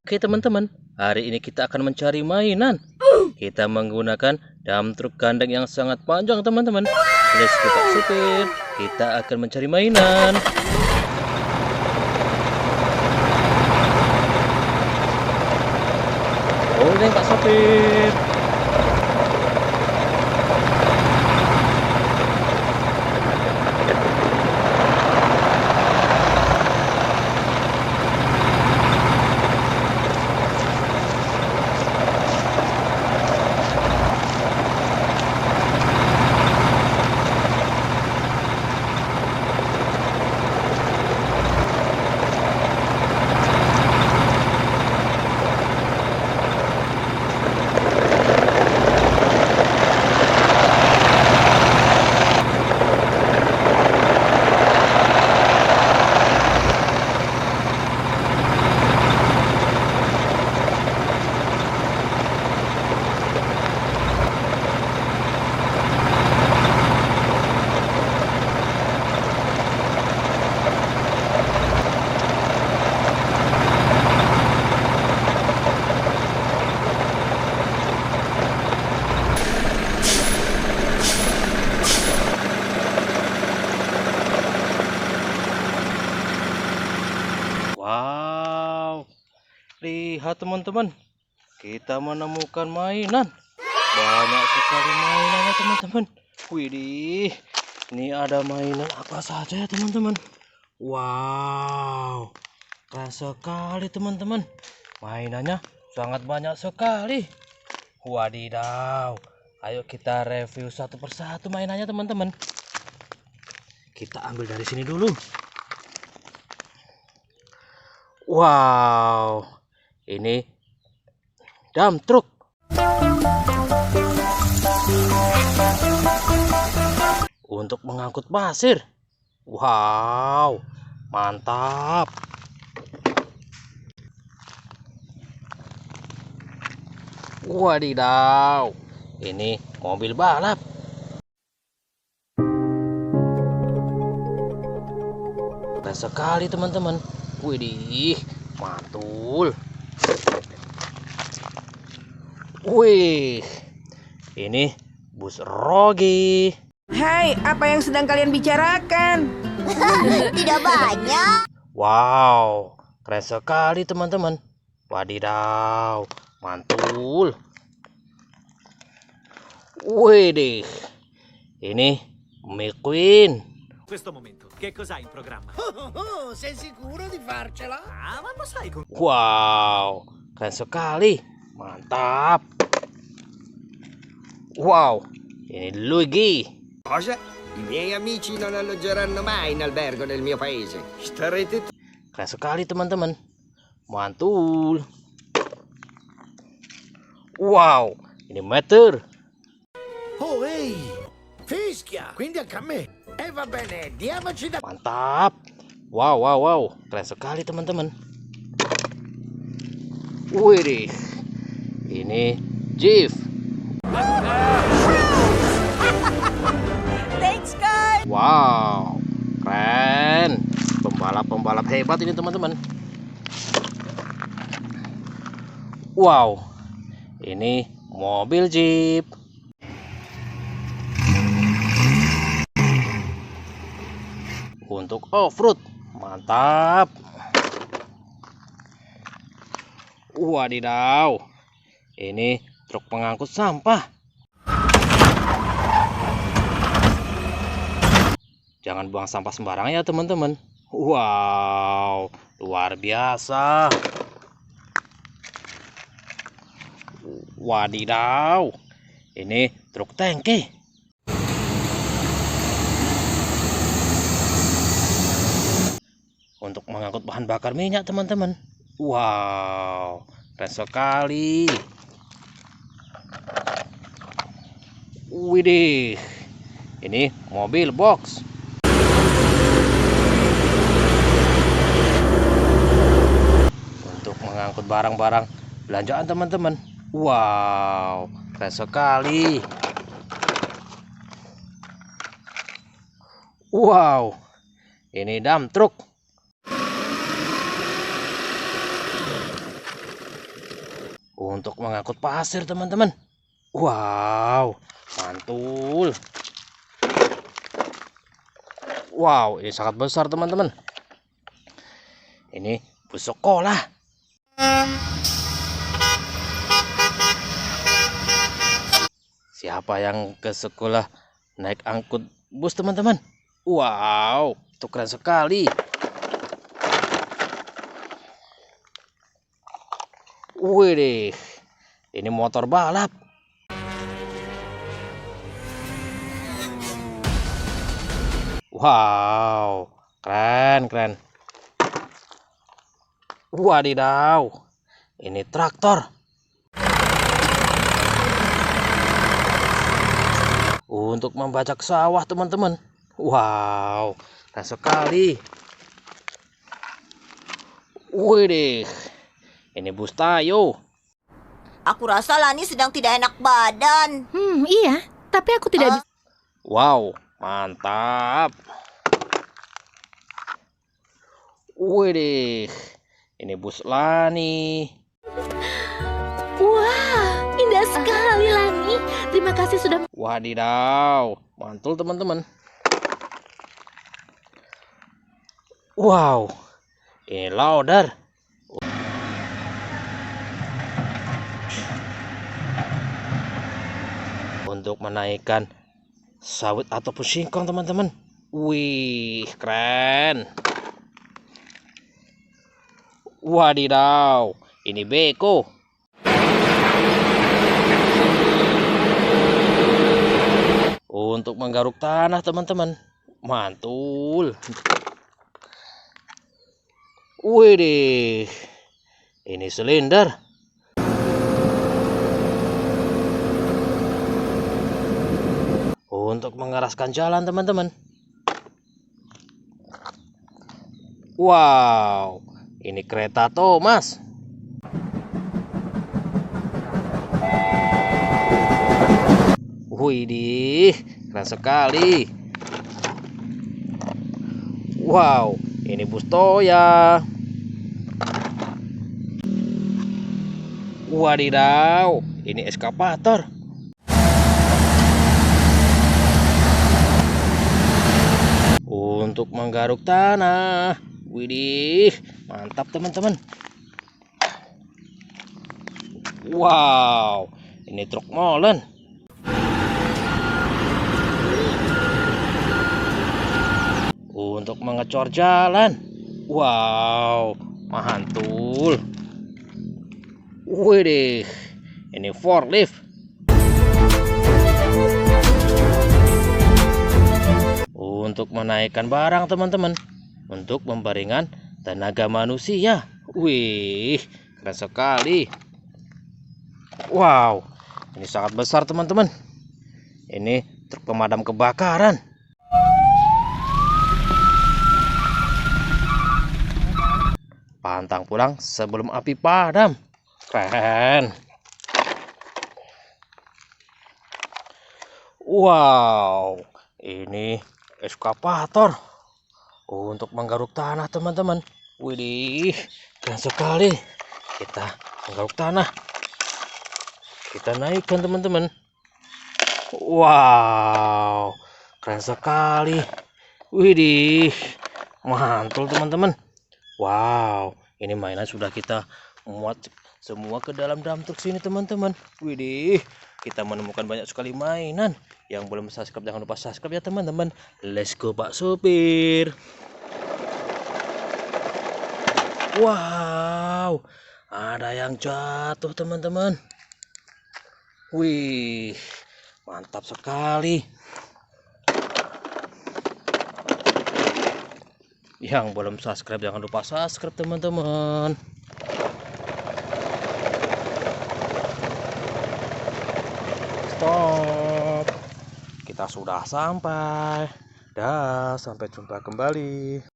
Oke teman-teman, hari ini kita akan mencari mainan. Kita menggunakan dump truck gandeng yang sangat panjang teman-teman. Let's go Pak Supir, kita akan mencari mainan. Boleh Pak Supir. Wow, lihat teman-teman, kita menemukan mainan. Banyak sekali mainannya teman-teman. Widih, ini ada mainan apa saja ya teman-teman. Wow, keren sekali teman-teman. Mainannya sangat banyak sekali. Wadidaw, ayo kita review satu persatu mainannya teman-teman. Kita ambil dari sini dulu. Wow, ini dump truck. Untuk mengangkut pasir. Wow, mantap. Wadidaw, ini mobil balap. Keren sekali teman-teman. Widih, mantul. Wih, ini bus Rogi. Hai, apa yang sedang kalian bicarakan? Tidak banyak. Wow, keren sekali teman-teman. Wadidaw, mantul. Widih, ini McQueen. Questo momento, che cos'hai in programma? Sei sicuro di farcela? Ah, ma lo sai con... Wow, keren sekali. Mantap. Wow, ini Luigi. Cosa? I miei amici non alloggeranno mai in albergo nel mio paese. Starete Keren sekali teman-teman. Mantul. Wow, ini meter. Oh, ehi! Fischia! Quindi anche a me. E va bene, diamoci da... Mantap. Wow, wow, wow. Keren sekali teman-teman. Wih, ini Jeep. Thanks guys. Wow, keren. Pembalap-pembalap hebat ini teman-teman. Wow, ini mobil Jeep. Untuk off-road, mantap. Wadidaw, ini truk pengangkut sampah. Jangan buang sampah sembarangan ya teman-teman. Wow, luar biasa. Wadidaw, ini truk tangki. Untuk mengangkut bahan bakar minyak teman-teman. Wow, keren sekali. Widih, ini mobil box. Untuk mengangkut barang-barang belanjaan teman-teman. Wow, keren sekali. Wow, ini dump truck. untuk mengangkut pasir teman-teman. Wow, mantul. Wow, ini sangat besar teman-teman. Ini bus sekolah. Siapa yang ke sekolah naik angkut bus teman-teman? Wow, itu keren sekali. Wih, ini motor balap. Wow, keren. Wadidaw, ini traktor. Untuk membajak sawah teman-teman. Wow, keren sekali. Wih, ini bus Tayo. Aku rasa Lani sedang tidak enak badan. Iya, tapi aku tidak bisa. Wow, mantap. Wih, ini bus Lani. Wah, indah sekali Lani. Terima kasih sudah. Wadidaw, mantul teman-teman. Wow, ini loader. Untuk menaikkan sawit ataupun singkong teman-teman. Wih, keren. Wadidaw, ini beko. Untuk menggaruk tanah teman-teman. Mantul. Wih, ini silinder. Untuk mengeraskan jalan teman-teman. Wow, ini kereta Thomas. Widih, keren sekali. Wow, ini bus Toya. Wadidaw, ini eskavator. Untuk menggaruk tanah. Widih, mantap teman-teman. Wow, ini truk molen. Untuk mengecor jalan. Wow, mantul. Widih, ini forklift. Untuk menaikkan barang teman-teman. Untuk memberingan tenaga manusia. Wih, keren sekali. Wow, ini sangat besar teman-teman. Ini truk pemadam kebakaran. Pantang pulang sebelum api padam. Keren. Wow, ini eskavator. Untuk menggaruk tanah teman-teman. Widih, keren sekali. Kita menggaruk tanah. Kita naikkan teman-teman. Wow, keren sekali. Widih, mantul teman-teman. Wow, ini mainan sudah kita muat semua ke dalam drum truk sini teman-teman. Widih, kita menemukan banyak sekali mainan. Yang belum subscribe jangan lupa subscribe ya teman-teman. Let's go Pak Supir. Wow, ada yang jatuh teman-teman. Wih, mantap sekali. Yang belum subscribe jangan lupa subscribe teman-teman. Stop. Kita sudah sampai. Dah, sampai jumpa kembali.